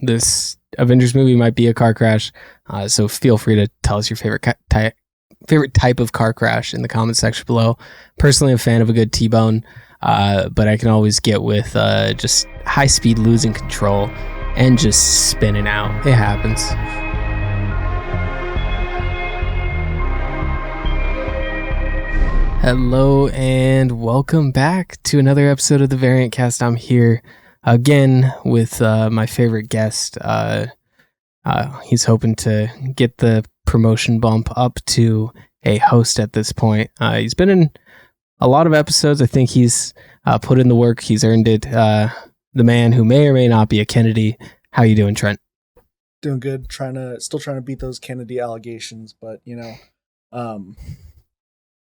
this Avengers movie might be a car crash. So feel free to tell us your favorite type of car crash in the comment section below. Personally, I'm a fan of a good T-bone, but I can always get with just high speed losing control and just spinning out. It happens. Hello and welcome back to another episode of the Variant Cast. I'm here again with my favorite guest. He's hoping to get the promotion bump up to a host at this point. He's been in a lot of episodes. I think he's put in the work. He's earned it. The man who may or may not be a Kennedy. How you doing, Trent? Doing good. Still trying to beat those Kennedy allegations, but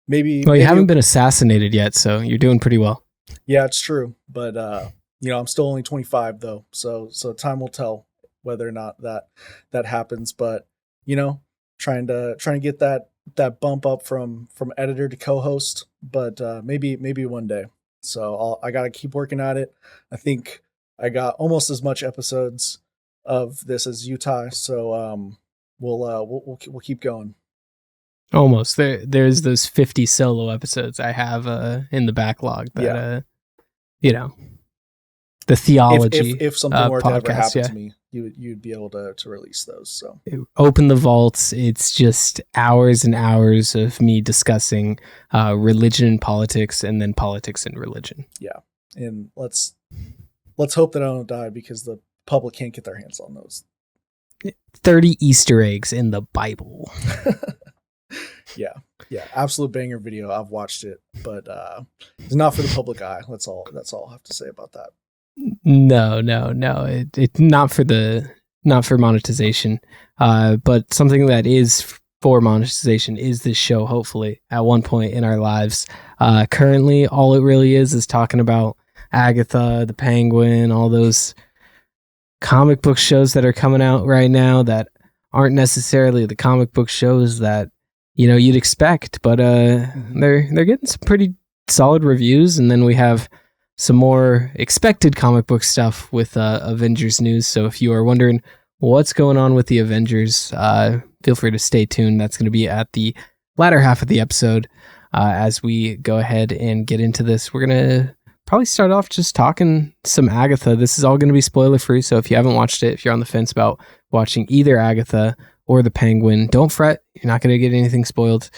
maybe you haven't been assassinated yet, so you're doing pretty well. Yeah, it's true. But I'm still only 25 though, so time will tell whether or not that happens. But trying to get that bump up from editor to co-host, but maybe one day. So I gotta keep working at it. I think I got almost as much episodes of this as you, Ty. So we'll keep going. Almost. There's those 50 solo episodes I have in the backlog that the theology. If something were to podcast, ever happen to me, you'd be able to release those. So open the vaults. It's just hours and hours of me discussing religion and politics, and then politics and religion. Yeah, and let's hope that I don't die because the public can't get their hands on those. 30 Easter eggs in the Bible. Yeah, absolute banger video. I've watched it, but it's not for the public eye. That's all I have to say about that. No. It's not for monetization. But something that is for monetization is this show, hopefully, at one point in our lives. Currently, all it really is talking about Agatha, the Penguin, all those comic book shows that are coming out right now that aren't necessarily the comic book shows that you'd expect, but they're getting some pretty solid reviews. And then we have some more expected comic book stuff with Avengers news. So if you are wondering what's going on with the Avengers, feel free to stay tuned. That's going to be at the latter half of the episode. As we go ahead and get into this, we're going to probably start off just talking some Agatha. This is all going to be spoiler free. So if you haven't watched it, if you're on the fence about watching either Agatha or the Penguin, don't fret. You're not going to get anything spoiled.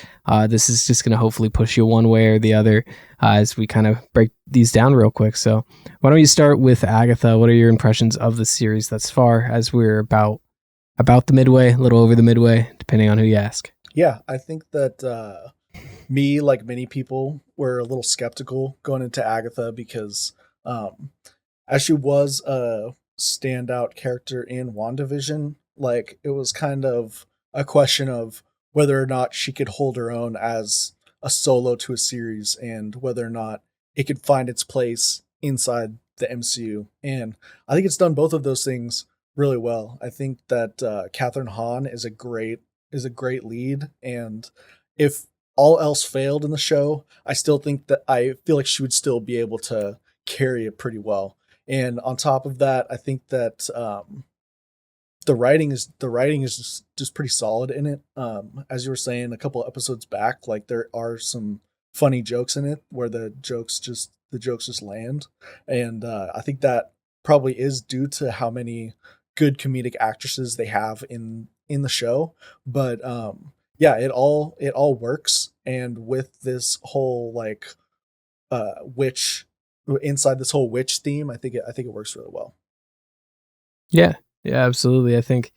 This is just going to hopefully push you one way or the other as we kind of break these down real quick. So why don't you start with Agatha? What are your impressions of the series thus far, as we're about the midway, a little over the midway, depending on who you ask? Yeah, I think that me, like many people, were a little skeptical going into Agatha because as she was a standout character in WandaVision, like it was kind of a question of whether or not she could hold her own as a solo to a series and whether or not it could find its place inside the MCU. And I think it's done both of those things really well. I think that Catherine Hahn is a great lead. And if all else failed in the show, I still think that I feel like she would still be able to carry it pretty well. And on top of that, I think that the writing is just pretty solid in it. As you were saying a couple of episodes back, like there are some funny jokes in it where the jokes just land. And I think that probably is due to how many good comedic actresses they have in the show. But it all works. And with this whole witch inside this whole witch theme, I think it works really well. Yeah, absolutely. I think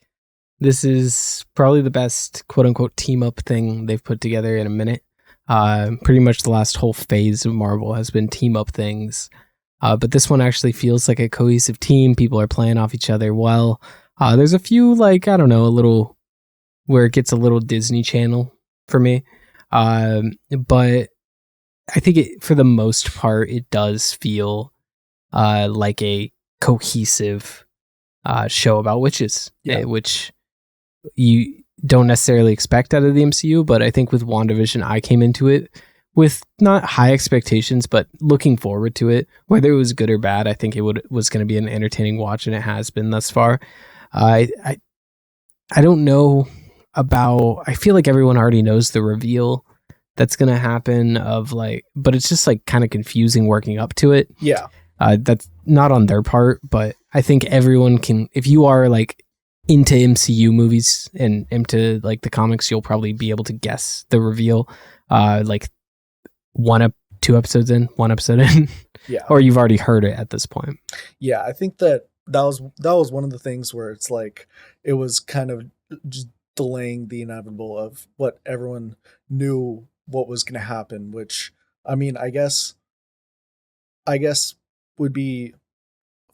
this is probably the best quote unquote team up thing they've put together in a minute. Pretty much the last whole phase of Marvel has been team up things. But this one actually feels like a cohesive team. People are playing off each other well. There's a few, a little where it gets a little Disney Channel for me. But I think for the most part, it does feel like a cohesive show about witches, which you don't necessarily expect out of the MCU. But I think with WandaVision, I came into it with not high expectations, but looking forward to it. Whether it was good or bad, I think was going to be an entertaining watch, and it has been thus far. I don't know about. I feel like everyone already knows the reveal that's going to happen of like, but it's just like kind of confusing working up to it. Yeah. That's not on their part, but I think everyone can. If you are like into MCU movies and into like the comics, you'll probably be able to guess the reveal. Like 2 episodes in, 1 episode in, Yeah. or you've already heard it at this point. Yeah, I think that was one of the things where it's like it was kind of just delaying the inevitable of what everyone knew what was going to happen, which I mean, I guess would be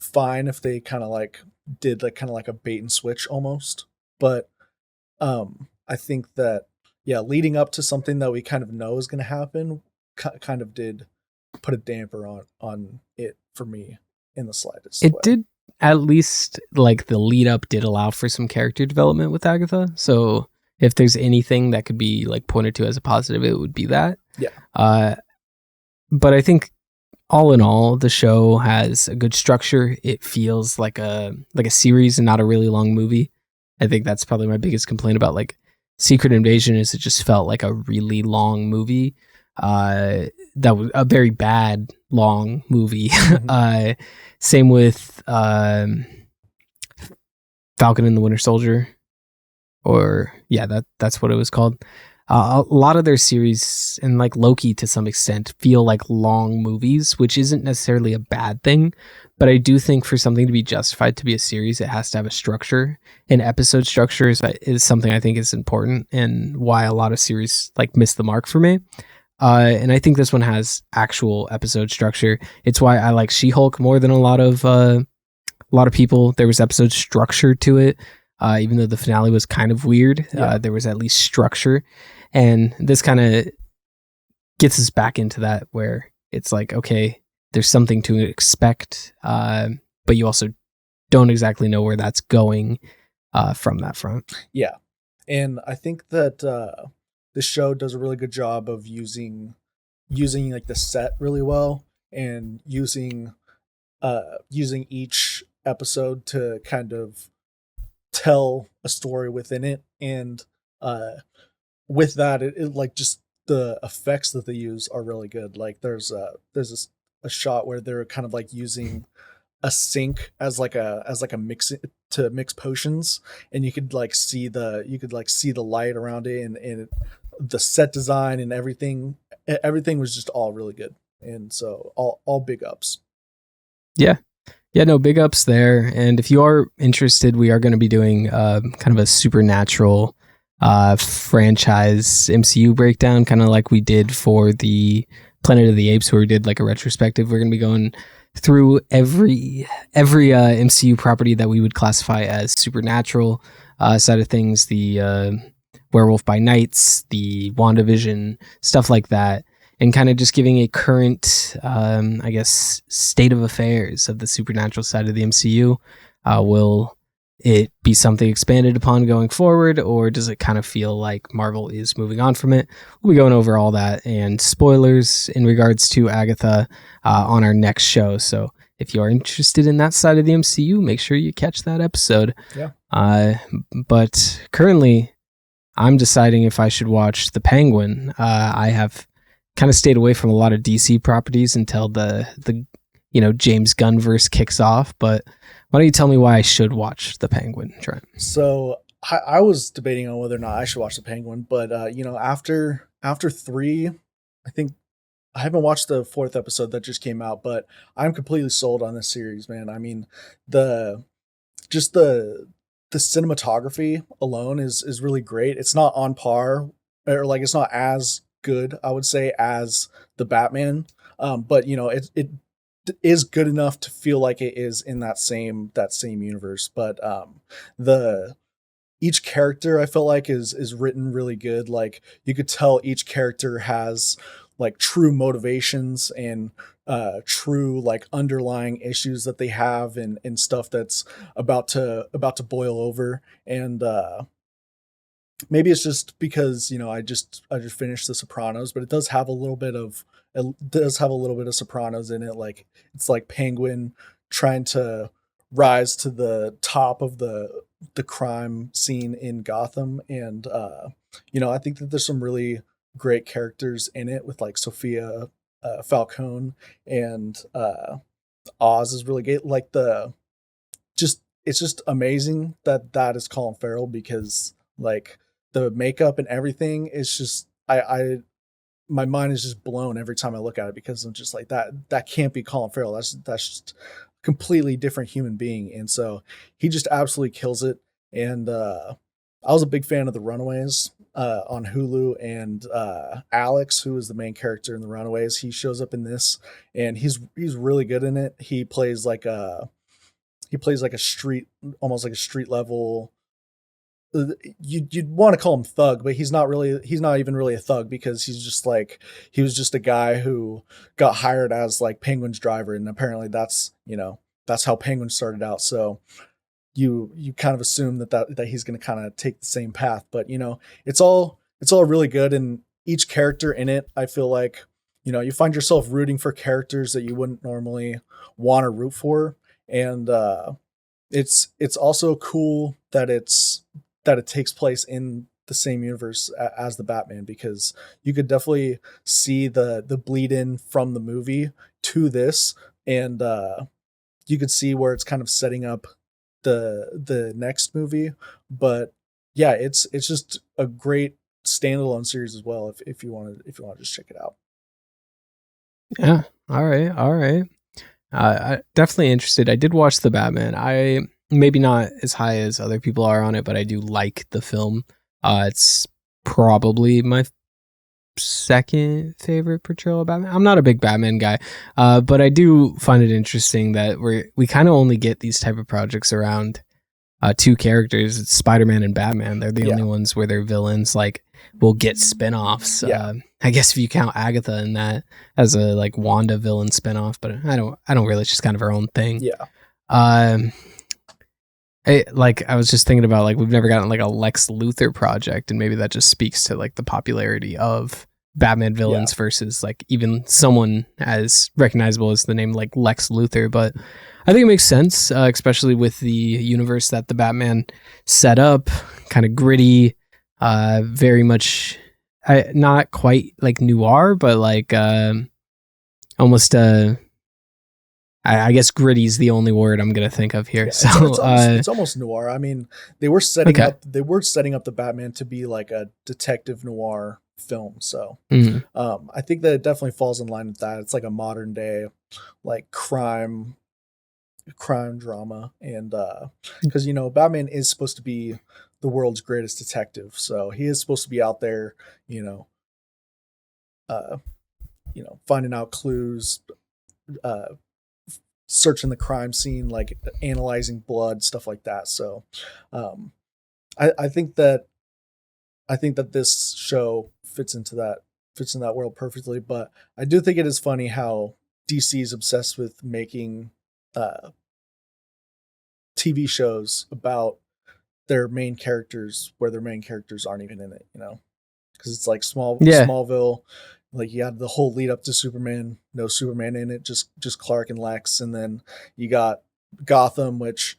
fine if they kind of like did like kind of like a bait and switch almost. But I think that yeah, leading up to something that we kind of know is going to happen kind of did put a damper on it for me in the slightest It way. did, at least like the lead up did allow for some character development with Agatha. So if there's anything that could be like pointed to as a positive, it would be that. Yeah. But I think all in all, the show has a good structure. It feels like a series and not a really long movie. I think that's probably my biggest complaint about like Secret Invasion is it just felt like a really long movie. That was a very bad long movie. Mhm. Same with Falcon and the Winter Soldier, or yeah, that's what it was called. A lot of their series and like Loki to some extent feel like long movies, which isn't necessarily a bad thing. But I do think for something to be justified to be a series, it has to have a structure. And episode structure is something I think is important and why a lot of series like miss the mark for me. And I think this one has actual episode structure. It's why I like She-Hulk more than a lot of people. There was episode structure to it. Even though the finale was kind of weird, Yeah. there was at least structure. And this kind of gets us back into that where it's like, okay, there's something to expect, but you also don't exactly know where that's going from that front. Yeah. And I think that the show does a really good job of using like the set really well and using each episode to kind of tell a story within it. And uh with that it like just the effects that they use are really good. Like there's a shot where they're kind of like using a sink as like a mix to mix potions, and you could like see the light around it, and the set design and everything was just all really good. And so all big ups. Yeah. Yeah, no, big ups there. And if you are interested, we are going to be doing kind of a supernatural franchise MCU breakdown, kind of like we did for the Planet of the Apes, where we did like a retrospective. We're going to be going through every MCU property that we would classify as supernatural side of things, the Werewolf by Nights, the WandaVision, stuff like that, and kind of just giving a current, I guess, state of affairs of the supernatural side of the MCU. Will it be something expanded upon going forward, or does it kind of feel like Marvel is moving on from it? We'll be going over all that and spoilers in regards to Agatha on our next show. So if you are interested in that side of the MCU, make sure you catch that episode. Yeah. But currently, I'm deciding if I should watch The Penguin. I have kind of stayed away from a lot of DC properties until the James Gunn verse kicks off. But why don't you tell me why I should watch The Penguin, Trent? So I was debating on whether or not I should watch The Penguin, but after 3, I think I haven't watched the 4th episode that just came out, but I'm completely sold on this series, man. I mean, the just the cinematography alone is really great. It's not on par, or like it's not as good, I would say, as the Batman. But it is good enough to feel like it is in that same universe. But the each character I feel like is written really good. Like you could tell each character has like true motivations and true like underlying issues that they have, and stuff that's about to boil over. And maybe it's just because, you know, I just finished The Sopranos, but it does have a little bit of Sopranos in it. Like it's like Penguin trying to rise to the top of the crime scene in Gotham, and you know, I think that there's some really great characters in it with like Sophia Falcone, and Oz is really good. Like the just it's just amazing that that is Colin Farrell, because like the makeup and everything is just I my mind is just blown every time I look at it, because I'm just like, that can't be Colin Farrell. That's just completely different human being. And so he just absolutely kills it. And I was a big fan of The Runaways on Hulu, and Alex, who is the main character in The Runaways, he shows up in this, and he's really good in it. He plays like a street, almost like a street level. You'd want to call him thug, but he's not even really a thug, because he was just a guy who got hired as like Penguin's driver, and apparently that's, you know, that's how Penguin started out. So you kind of assume that he's going to kind of take the same path, but you know, it's all really good, and each character in it, I feel like, you know, you find yourself rooting for characters that you wouldn't normally want to root for. And it's also cool that it takes place in the same universe as the Batman, because you could definitely see the bleed in from the movie to this, and you could see where it's kind of setting up the next movie. But yeah, it's just a great standalone series as well, if you want to just check it out. Yeah. All right. I definitely interested. I did watch the Batman. I maybe not as high as other people are on it, but I do like the film. It's probably my second favorite portrayal of Batman. I'm not a big Batman guy, but I do find it interesting that we kind of only get these type of projects around two characters. It's Spider-Man and Batman. They're the only ones where they're villains. Like, we'll get spin-offs. I guess if you count Agatha in that as a like Wanda villain spin-off, but I don't really. It's just kind of her own thing. I was just thinking about, like, we've never gotten like a Lex Luthor project, and maybe that just speaks to like the popularity of Batman villains versus like even someone as recognizable as the name like Lex Luthor. But I think it makes sense, especially with the universe that the Batman set up, kind of gritty, very much not quite like noir, but like almost I guess gritty is the only word I'm gonna think of here. It's almost noir. I mean, they were setting up the Batman to be like a detective noir film. So I think that it definitely falls in line with that. It's like a modern day like crime drama, and because, you know, Batman is supposed to be the world's greatest detective, so he is supposed to be out there, you know, finding out clues, searching the crime scene, like analyzing blood, stuff like that. So I think that this show fits into that world perfectly. But I do think it is funny how DC is obsessed with making TV shows about their main characters where their main characters aren't even in it, you know, because it's like Smallville. Like, you had the whole lead up to Superman, no Superman in it, just Clark and Lex. And then you got Gotham, which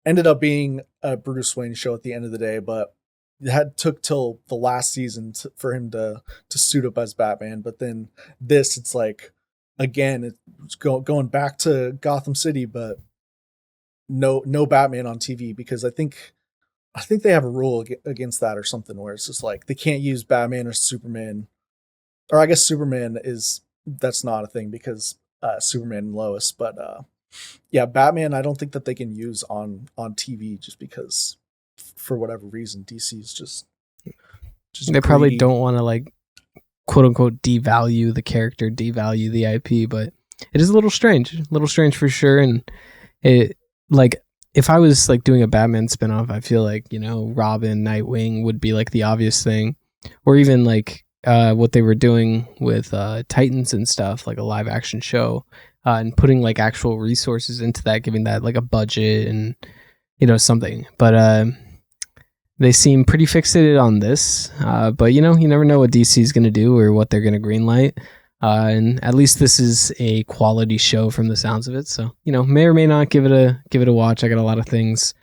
ended up being a Bruce Wayne show at the end of the day, but it took till the last season for him to suit up as Batman. But then it's like, again, it's going back to Gotham City, but no Batman on TV, because I think they have a rule against that or something, where it's just like they can't use Batman or Superman. Or I guess Superman that's not a thing, because Superman and Lois. But yeah, Batman, I don't think that they can use on TV, just because for whatever reason DC is just they greedy. Probably don't want to, like, quote unquote devalue the character, devalue the IP, but it is a little strange for sure. And it, like, if I was like doing a Batman spinoff, I feel like, you know, Robin, Nightwing would be like the obvious thing, or even like what they were doing with Titans and stuff, like a live action show, and putting like actual resources into that, giving that like a budget and, you know, something. But they seem pretty fixated on this, but you never know what DC is going to do or what they're going to greenlight. And at least this is a quality show from the sounds of it. So may or may not give it a watch. I got a lot of things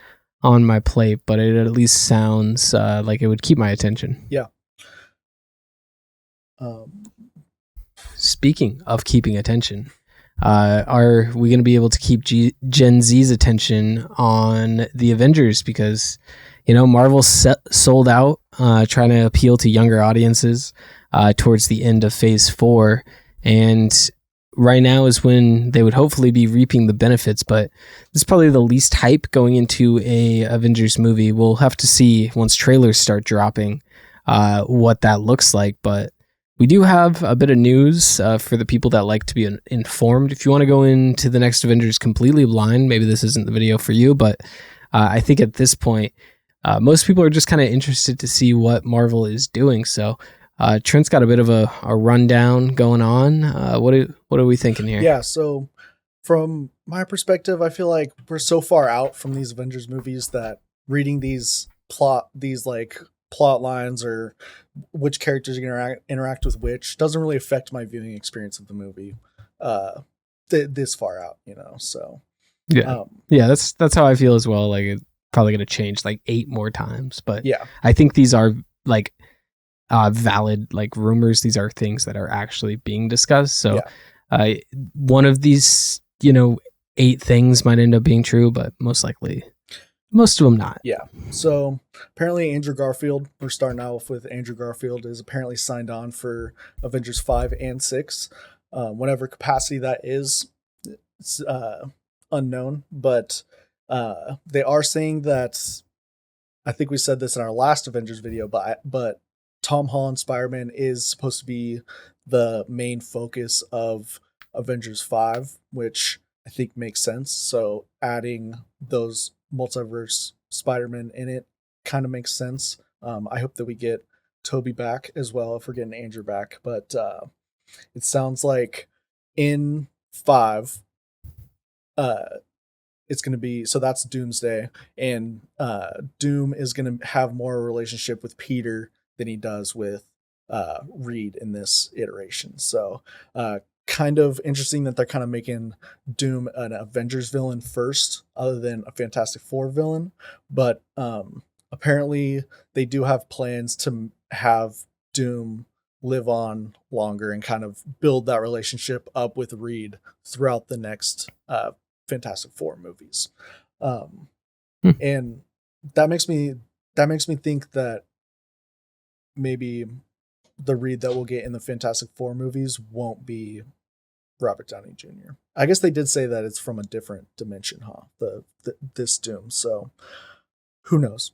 on my plate, but it at least sounds like it would keep my attention. Yeah. Speaking of keeping attention, are we going to be able to keep Gen Z's attention on the Avengers? Because Marvel sold out, trying to appeal to younger audiences towards the end of Phase 4, and right now is when they would hopefully be reaping the benefits. But this is probably the least hype going into a Avengers movie. We'll have to see once trailers start dropping what that looks like. But we do have a bit of news for the people that like to be informed. If you want to go into the next Avengers completely blind, maybe this isn't the video for you, but I think at this point, most people are just kind of interested to see what Marvel is doing. So Trent's got a bit of a rundown going on. What are we thinking here? Yeah, so from my perspective, I feel like we're so far out from these Avengers movies that reading these plot lines or which characters are going to interact with which doesn't really affect my viewing experience of the movie this far out, so yeah, that's how I feel as well. Like, it's probably going to change like 8 more times, but yeah, I think these are like valid like rumors. These are things that are actually being discussed, so one of these 8 things might end up being true, but most likely most of them not. Yeah. So apparently Andrew Garfield, we're starting off with Andrew Garfield, is apparently signed on for Avengers 5 and 6. Whatever capacity that is, it's unknown. But they are saying that, I think we said this in our last Avengers video, but Tom Holland Spider-Man is supposed to be the main focus of Avengers 5, which I think makes sense. So adding those multiverse Spider-Man in it kind of makes sense. I hope that we get Toby back as well if we're getting Andrew back. But it sounds like in 5, it's going to be, so that's Doomsday, and Doom is going to have more relationship with Peter than he does with Reed in this iteration. So kind of interesting that they're kind of making Doom an Avengers villain first, other than a Fantastic Four villain. But apparently they do have plans to have Doom live on longer and kind of build that relationship up with Reed throughout the next Fantastic Four movies. And that makes me think that maybe the Reed that we'll get in the Fantastic Four movies won't be Robert Downey Jr. I guess they did say that it's from a different dimension, huh? This Doom. So who knows?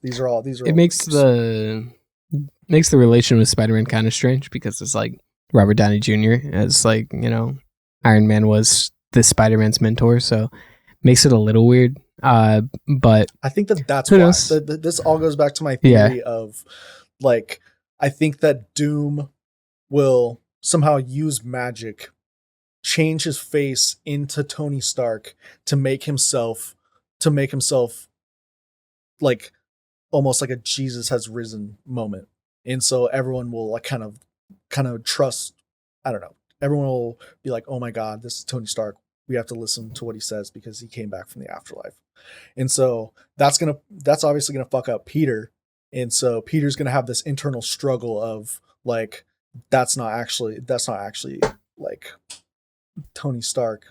These are all it makes the relation with Spider-Man kind of strange, because it's like Robert Downey Jr. as like, Iron Man was this Spider-Man's mentor, so makes it a little weird. But I think that's why this all goes back to my theory of like, I think that Doom will somehow use magic, change his face into Tony Stark to make himself like almost like a Jesus has risen moment. And so everyone will like kind of trust, I don't know. Everyone will be like, "Oh my God, this is Tony Stark. We have to listen to what he says because he came back from the afterlife." And so that's obviously gonna fuck up Peter. And so Peter's gonna have this internal struggle of like, that's not actually like Tony Stark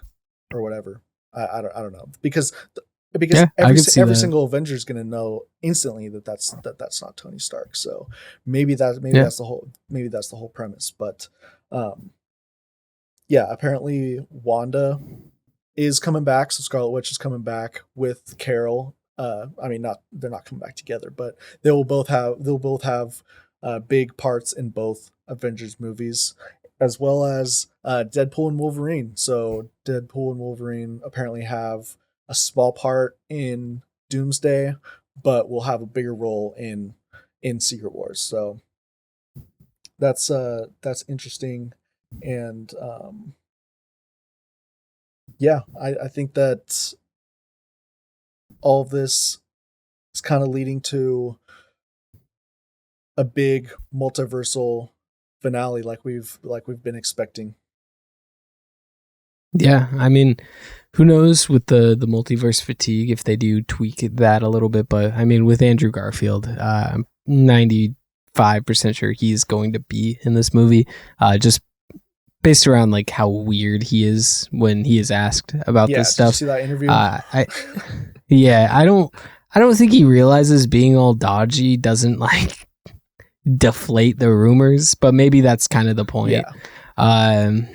or whatever. I don't know, because every single Avenger is gonna know instantly that that's not Tony Stark. So maybe that's the whole premise. But apparently Wanda is coming back, so Scarlet Witch is coming back with Carol. They're not coming back together, but they will both have big parts in both Avengers movies, as well as Deadpool and Wolverine. So Deadpool and Wolverine apparently have a small part in Doomsday, but will have a bigger role in Secret Wars. So that's interesting. And I think that all of this is kind of leading to a big multiversal finale like we've been expecting. Yeah, I mean, who knows with the multiverse fatigue if they do tweak that a little bit, but I mean, with Andrew Garfield, I'm 95% sure he's going to be in this movie, just based around like how weird he is when he is asked about this stuff. Did you see that interview? I don't think he realizes being all dodgy doesn't like deflate the rumors, but maybe that's kind of the point.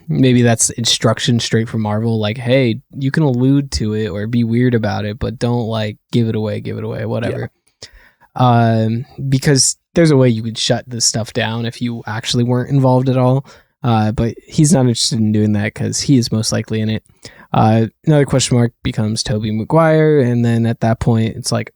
Maybe that's instruction straight from Marvel, like, hey, you can allude to it or be weird about it, but don't like give it away, whatever. Because there's a way you could shut this stuff down if you actually weren't involved at all. But he's not interested in doing that because he is most likely in it. Another question mark becomes Tobey Maguire, and then at that point, it's like,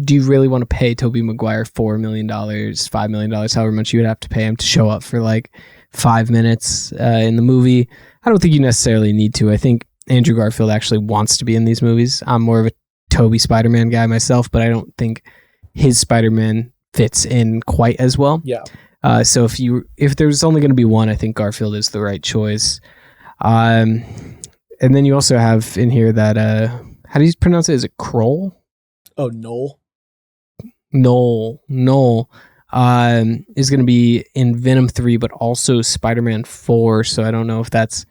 do you really want to pay Tobey Maguire $4 million, $5 million, however much you would have to pay him to show up for like 5 minutes in the movie? I don't think you necessarily need to. I think Andrew Garfield actually wants to be in these movies. I'm more of a Tobey Spider-Man guy myself, but I don't think his Spider-Man fits in quite as well. So if there's only going to be one, I think Garfield is the right choice. And then you also have in here that how do you pronounce it? Is it Kroll? Oh, Noel. Noel is going to be in Venom 3, but also Spider-Man 4. So I don't know if that's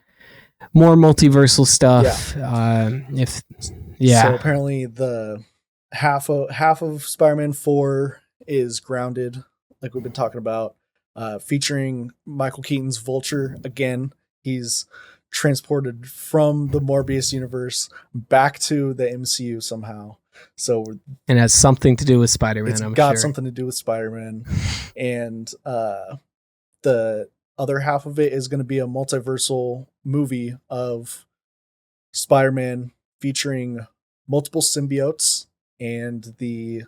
more multiversal stuff. So apparently the half of Spider-Man 4 is grounded, like we've been talking about, featuring Michael Keaton's Vulture again. He's transported from the Morbius universe back to the MCU somehow. So and it has something to do with Spider-Man. It's got something to do with Spider-Man. And the other half of it is going to be a multiversal movie of Spider-Man featuring multiple symbiotes and the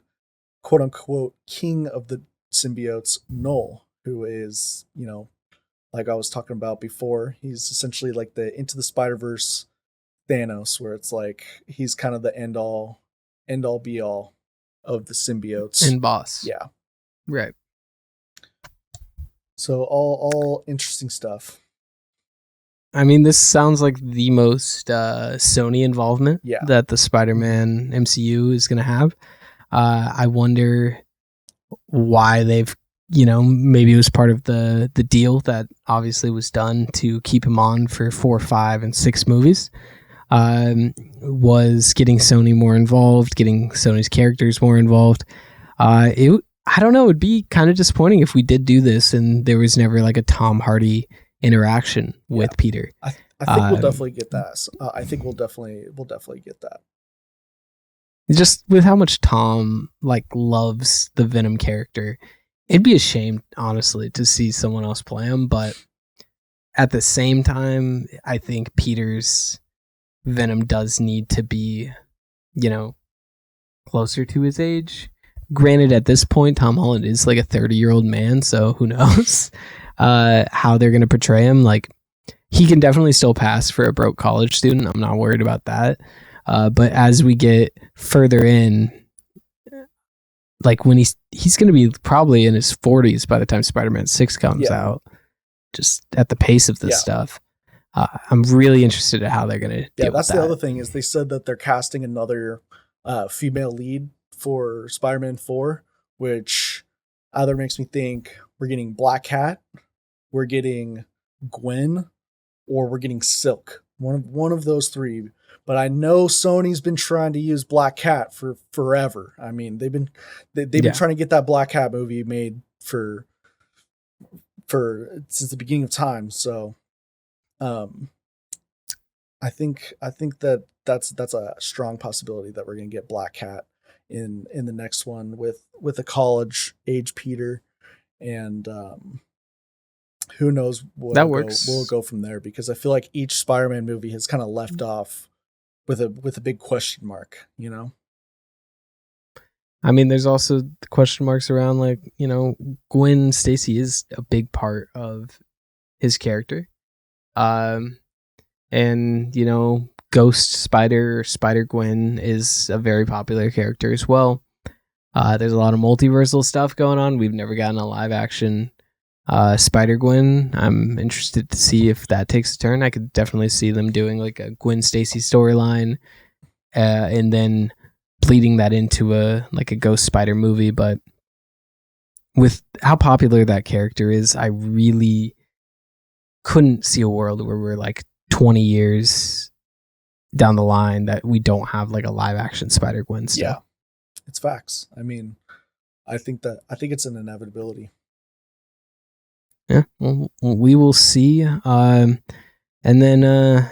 quote unquote king of the symbiotes, Null, who is, like I was talking about before, he's essentially like the Into the Spider-Verse Thanos, where it's like he's kind of the end all be all of the symbiotes and boss. Yeah, right. So all interesting stuff. I mean, this sounds like the most Sony involvement that the Spider-Man MCU is going to have. I wonder why they've, maybe it was part of the deal that obviously was done to keep him on for 4, 5, and 6 movies. Was getting Sony more involved, getting Sony's characters more involved. I don't know, it'd be kind of disappointing if we did do this and there was never like a Tom Hardy interaction with Peter. I think we'll definitely get that. I think we'll definitely get that. Just with how much Tom like loves the Venom character, it'd be a shame, honestly, to see someone else play him. But at the same time, I think Peter's Venom does need to be, closer to his age. Granted, at this point, Tom Holland is like a 30-year-old man, so who knows how they're going to portray him. Like, he can definitely still pass for a broke college student. I'm not worried about that. But as we get further in, like when he's going to be probably in his 40s by the time Spider-Man 6 comes out, just at the pace of this stuff. I'm really interested in how they're going to deal with that. Yeah, that's the other thing is they said that they're casting another female lead for Spider-Man 4, which either makes me think we're getting Black Cat, we're getting Gwen, or we're getting Silk. One of those three. But I know Sony's been trying to use Black Cat for forever. I mean, they've been trying to get that Black Cat movie made for since the beginning of time. So, I think that's a strong possibility that we're going to get Black Cat in the next one with a college age Peter, and who knows what that works. We'll go from there, because I feel like each Spider-Man movie has kind of left off with a big question mark, I mean, there's also the question marks around, like, Gwen Stacy is a big part of his character. And, Ghost Spider Gwen is a very popular character as well. There's a lot of multiversal stuff going on. We've never gotten a live action Spider-Gwen. I'm interested to see if that takes a turn. I could definitely see them doing like a Gwen Stacy storyline, and then bleeding that into a Ghost Spider movie. But with how popular that character is, I really couldn't see a world where we're like 20 years down the line that we don't have like a live action Spider-Gwen still. Yeah, it's facts. I mean, I think it's an inevitability. Yeah, well, we will see. And then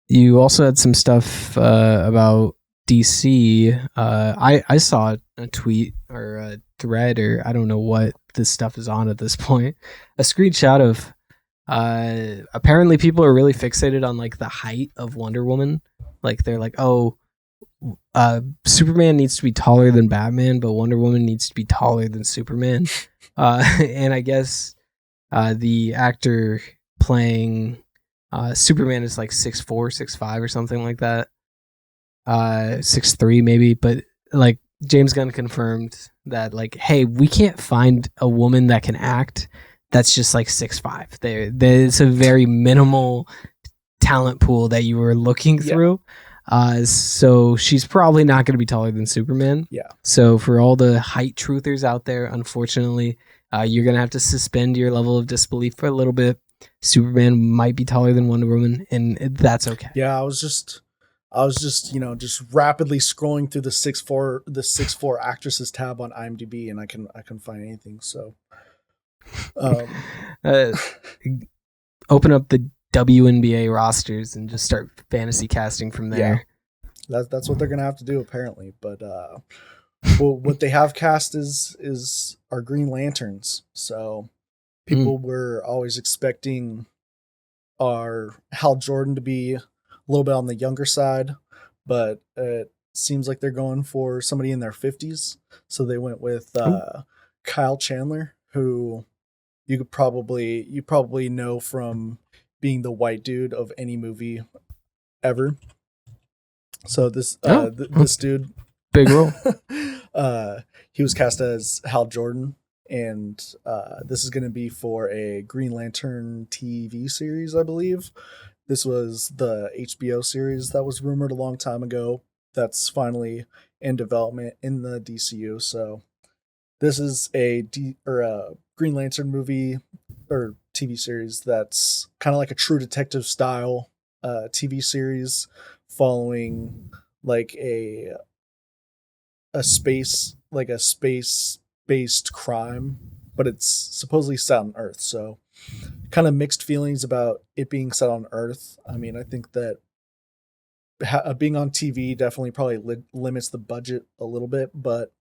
you also had some stuff about DC. I saw a tweet or a thread, or I don't know what this stuff is on at this point. A screenshot of apparently people are really fixated on like the height of Wonder Woman. Like they're like, oh, Superman needs to be taller than Batman, but Wonder Woman needs to be taller than Superman. And I guess the actor playing Superman is like 6'4", 6'5", or something like that. 6'3" maybe, but like James Gunn confirmed that like, hey, we can't find a woman that can act that's just like 6'5". There's a very minimal talent pool that you were looking through. So she's probably not going to be taller than Superman. Yeah. So for all the height truthers out there, unfortunately, you're going to have to suspend your level of disbelief for a little bit. Superman might be taller than Wonder Woman, and that's okay. Yeah, I was just just rapidly scrolling through the 6'4" actresses tab on IMDb, and I couldn't find anything. So, open up the WNBA rosters and just start fantasy casting from there. Yeah. That's what they're gonna have to do apparently. But well, what they have cast is our Green Lanterns. So people were always expecting our Hal Jordan to be a little bit on the younger side, but it seems like they're going for somebody in their 50s. So they went with Kyle Chandler, who you probably know from being the white dude of any movie ever. So this this dude, big role. He was cast as Hal Jordan, and this is going to be for a Green Lantern TV series, I believe. This was the HBO series that was rumored a long time ago. That's finally in development in the DCU. So this is a Green Lantern movie or TV series that's kind of like a True Detective style TV series following like a space based crime, but it's supposedly set on Earth. So kind of mixed feelings about it being set on Earth. I mean, I think that being on TV definitely probably limits the budget a little bit, but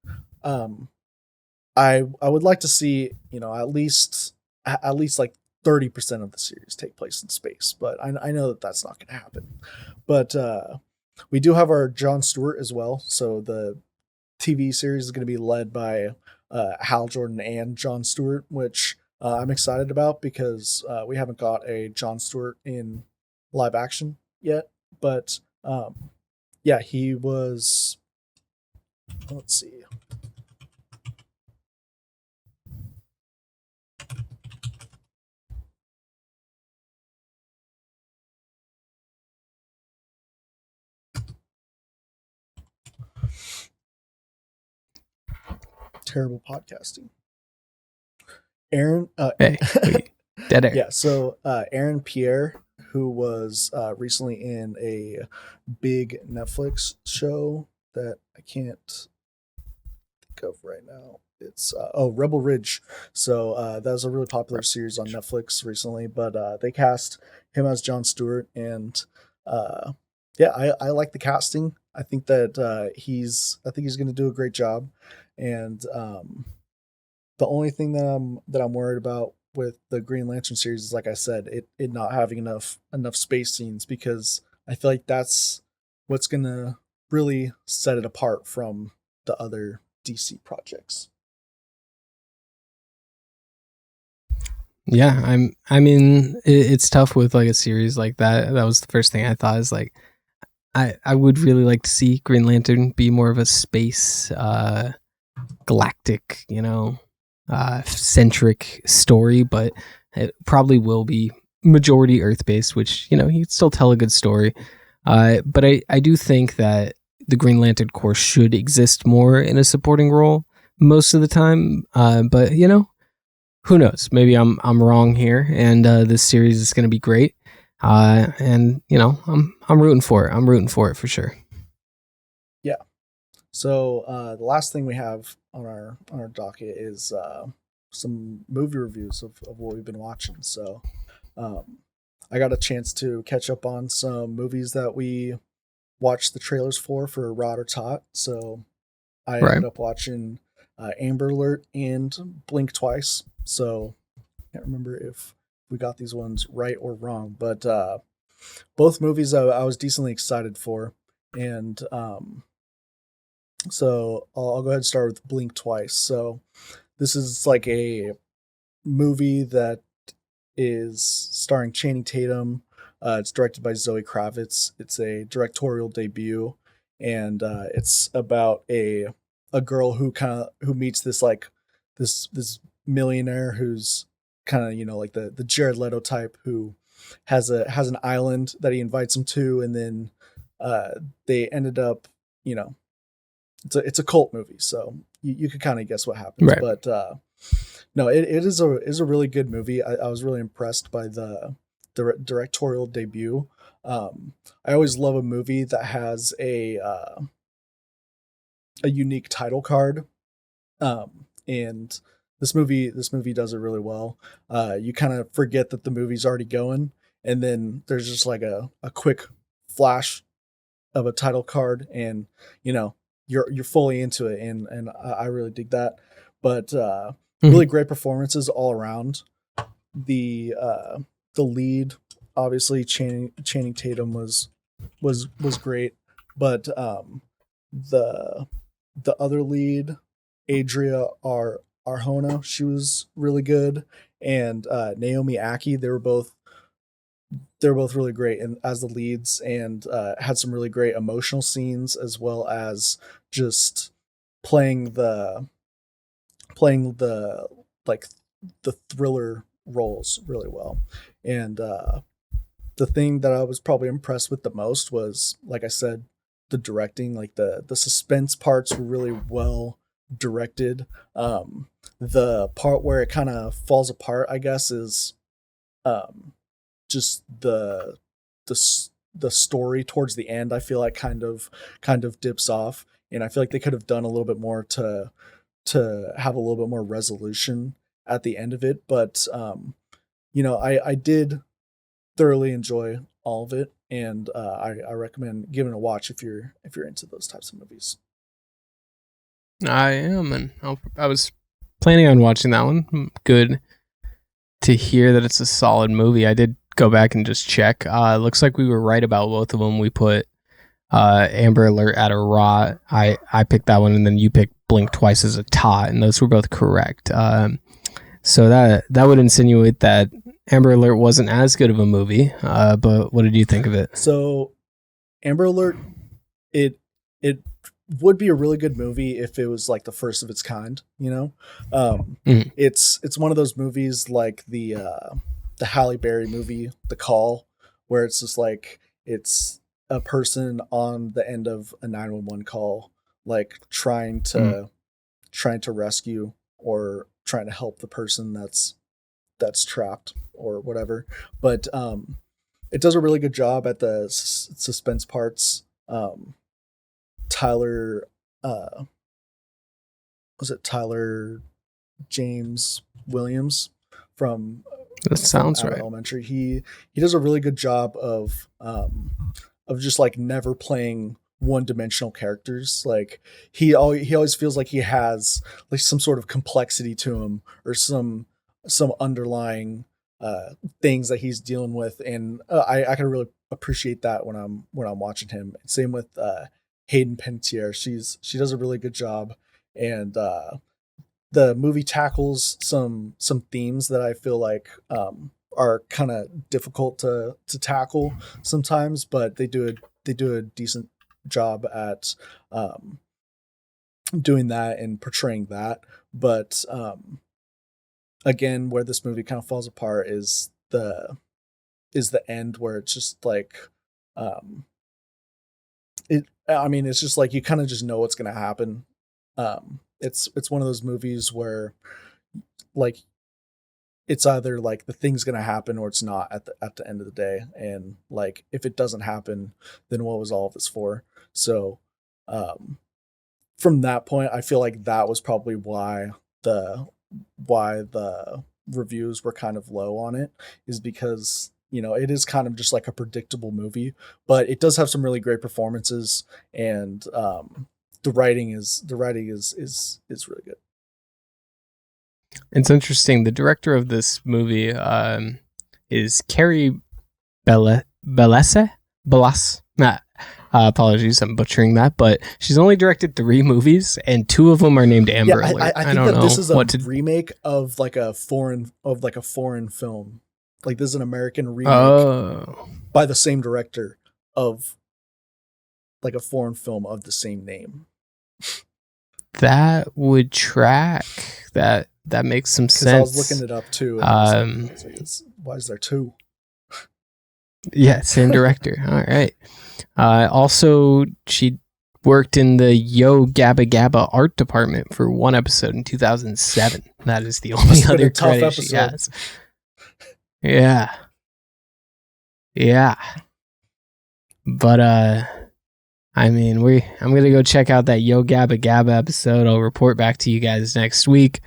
I would like to see, at least like 30% of the series take place in space, but I know that that's not going to happen. But we do have our Jon Stewart as well, so the TV series is going to be led by Hal Jordan and Jon Stewart, which I'm excited about because we haven't got a Jon Stewart in live action yet. But yeah, he was. Let's see. Terrible podcasting. Aaron. Dead air. Yeah. So Aaron Pierre, who was recently in a big Netflix show that I can't think of right now. It's Rebel Ridge. So that was a really popular series on Netflix recently, but they cast him as Jon Stewart, and yeah, I like the casting. I think that he's going to do a great job, and the only thing that I'm worried about with the Green Lantern series is, like I said, it not having enough space scenes, because I feel like that's what's gonna really set it apart from the other DC projects. Yeah, I mean, it's tough with like a series like that. That was the first thing I thought, is like, I would really like to see Green Lantern be more of a space, galactic, centric story, but it probably will be majority Earth based, which he'd still tell a good story. But I do think that the Green Lantern Corps should exist more in a supporting role most of the time. But who knows? Maybe I'm wrong here, and this series is going to be great. And I'm rooting for it. I'm rooting for it for sure. Yeah. So the last thing we have on our docket is some movie reviews of what we've been watching. So I got a chance to catch up on some movies that we watched the trailers for Rod or Tot. So I ended up watching Amber Alert and Blink Twice. So I can't remember if we got these ones right or wrong, but both movies I was decently excited for. And so I'll go ahead and start with Blink Twice. So this is like a movie that is starring Channing Tatum. It's directed by Zoe Kravitz. It's a directorial debut, and it's about a girl who meets this this millionaire who's kind of like the Jared Leto type, who has an island that he invites him to, and then they ended up it's a cult movie, so you could kind of guess what happens, right. But no, it is a really good movie. I was really impressed by the directorial debut. I always love a movie that has a unique title card, and this movie does it really well. You kind of forget that the movie's already going, and then there's just like a quick flash of a title card, and you're fully into it, and I really dig that. But really great performances all around. The lead, obviously Channing Tatum was great, but the other lead, Adria Arjona, she was really good, and Naomi Ackie, they were both really great and as the leads, and had some really great emotional scenes, as well as just playing the like the thriller roles really well. And the thing that I was probably impressed with the most was, like I said, the directing. Like the suspense parts were really well directed. The part where it kind of falls apart, I guess, is just the story towards the end. I feel like kind of dips off, and I feel like they could have done a little bit more to have a little bit more resolution at the end of it. But I did thoroughly enjoy all of it, and I recommend giving it a watch if you're into those types of movies. I am, and I was planning on watching that one. Good to hear that it's a solid movie. I did go back and just check. Looks like we were right about both of them. We put Amber Alert at a raw. I picked that one, and then you picked Blink Twice as a tot, and those were both correct. So that would insinuate that Amber Alert wasn't as good of a movie. But what did you think of it? So Amber Alert, it would be a really good movie if it was like the first of its kind. It's one of those movies like the Halle Berry movie, The Call, where it's just like it's a person on the end of a 911 call, like trying to rescue or trying to help the person that's trapped or whatever. But it does a really good job at the suspense parts. Tyler Tyler James Williams from that sounds right. Elementary. He does a really good job of just like never playing one-dimensional characters. Like he always feels like he has like some sort of complexity to him, or some underlying things that he's dealing with, and I can really appreciate that when I'm watching him. Same with Hayden Panettiere. She does a really good job, and the movie tackles some themes that I feel like are kind of difficult to tackle sometimes, but they do they do a decent job at doing that and portraying that. But again, where this movie kind of falls apart is the end, where it's just like it's just like you kind of just know what's going to happen. It's one of those movies where like it's either like the thing's going to happen or it's not at the end of the day, and like if it doesn't happen, then what was all of this for? So from that point, I feel like that was probably why the reviews were kind of low on it, is because, you know, it is kind of just like a predictable movie, but it does have some really great performances, and the writing is really good. It's interesting. The director of this movie is Carrie Bellas. Apologies, I'm butchering that, but she's only directed 3 movies, and 2 of them are named Amber Alert. I think don't know this is a what remake of like a foreign film. Like this is an American remake by the same director of like a foreign film of the same name. That would track. That makes some sense. I was looking it up too. And why is there 2? Yeah, same director. All right. Also, she worked in the Yo Gabba Gabba art department for 1 episode in 2007. That is the only other credit she has. Yeah. But I mean, I'm gonna go check out that Yo Gabba Gabba episode. I'll report back to you guys next week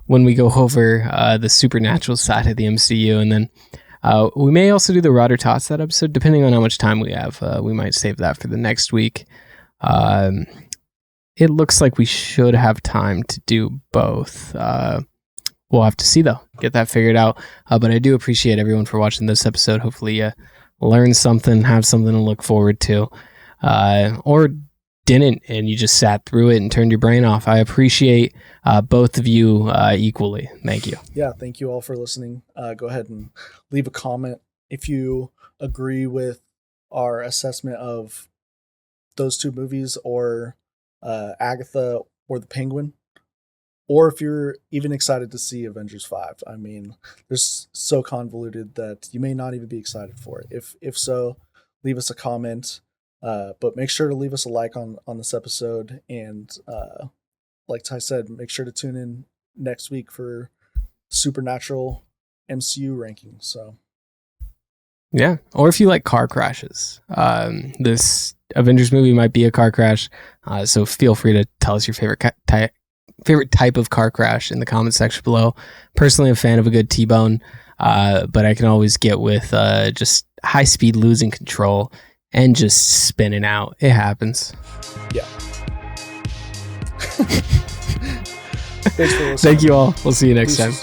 when we go over the supernatural side of the MCU, and then we may also do the Rotter Tots that episode, depending on how much time we have. We might save that for the next week. It looks like we should have time to do both. We'll have to see, though. Get that figured out. But I do appreciate everyone for watching this episode. Hopefully you learned something, have something to look forward to. Or didn't, and you just sat through it and turned your brain off. I appreciate both of you equally. Thank you. Yeah, thank you all for listening. Go ahead and leave a comment if you agree with our assessment of those 2 movies, or Agatha or The Penguin, or if you're even excited to see Avengers 5. I mean, they're so convoluted that you may not even be excited for it. If so, leave us a comment. But make sure to leave us a like on this episode, and like Ty said, make sure to tune in next week for Supernatural MCU rankings. So yeah, or if you like car crashes, this Avengers movie might be a car crash, so feel free to tell us your favorite type of car crash in the comment section below. Personally, I'm a fan of a good T-bone, but I can always get with just high speed losing control and just spinning out. It happens. Yeah. Thanks for listening. Thank you all. We'll see you next time.